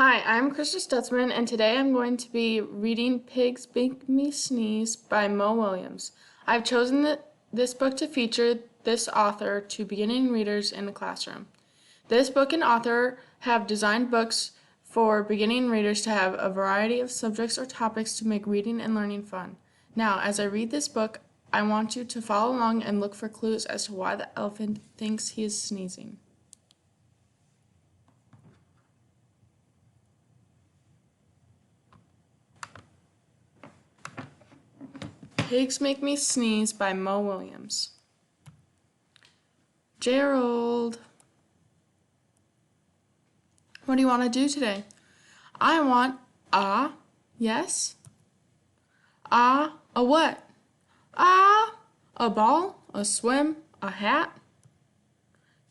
Hi, I'm Krista Stutzman, and today I'm going to be reading Pigs Make Me Sneeze by Mo Williams. I've chosen this book to feature this author to beginning readers in the classroom. This book and author have designed books for beginning readers to have a variety of subjects or topics to make reading and learning fun. Now, as I read this book, I want you to follow along and look for clues as to why the elephant thinks he is sneezing. Pigs Make Me Sneeze by Mo Williams. Gerald, what do you want to do today? I want yes? A what? A ball, a swim, a hat?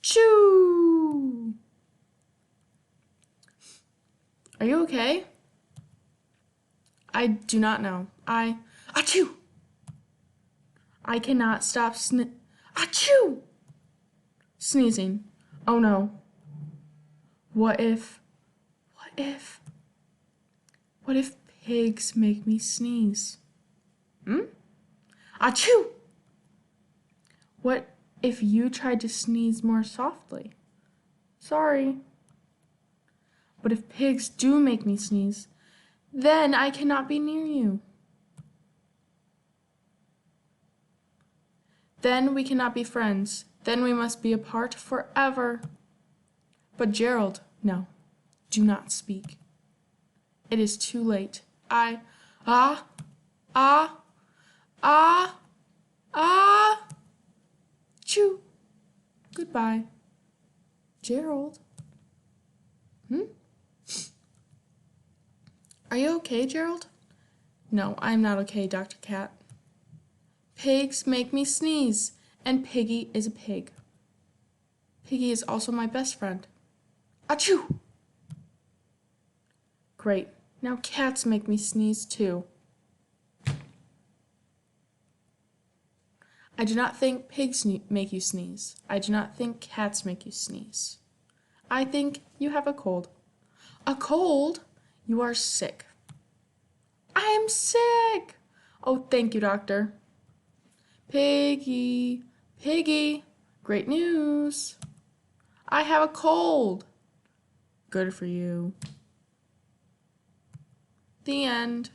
Choo! Are you okay? I do not know. Achoo! I cannot stop achoo! Sneezing. Oh no. What if pigs make me sneeze? Achoo! What if you tried to sneeze more softly? Sorry. But if pigs do make me sneeze, then I cannot be near you. Then we cannot be friends. Then we must be apart forever. But Gerald, no, do not speak. It is too late. Choo. Goodbye. Gerald. Are you okay, Gerald? No, I'm not okay, Dr. Cat. Pigs make me sneeze, and Piggy is a pig. Piggy is also my best friend. Achoo! Great. Now cats make me sneeze too. I do not think pigs make you sneeze. I do not think cats make you sneeze. I think you have a cold. A cold? You are sick. I am sick! Oh, thank you, doctor. Piggy, Piggy, great news. I have a cold. Good for you. The end.